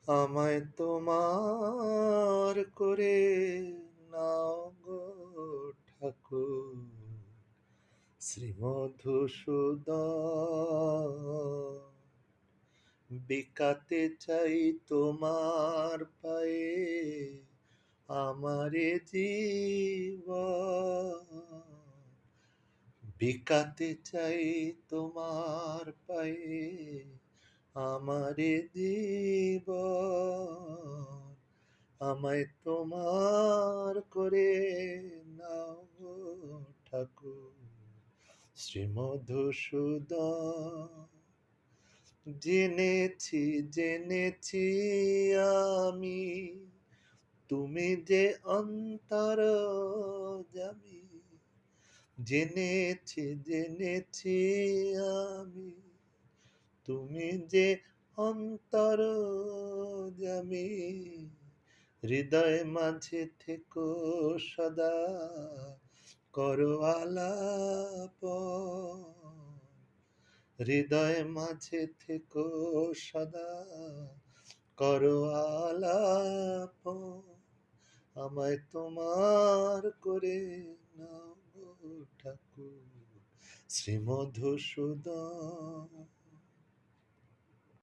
আমায় তোমার করে নাও গো ঠাকুর, শ্রীমধুসূদন। বিকাতে চাই তোমার পায়ে আমারে জীবন, বিকাতে চাই তোমার পায়ে আমারে জীবন। আমায় তোমার করে নাও গো ঠাকুর, শ্রীমধুসূদন। জেনেছি জেনেছি আমি তুমি যে অন্তর্যামী, জেনেছি জেনেছি আমি তুমি যে অন্তর্যামী। হৃদয় মাঝে থেকো সদা, করো আলাপন। হৃদয় মাঝে থেকো সদা, করো আলাপন। আমায় তোমার করে নাও গো ঠাকুর, শ্রীমধুসূদন।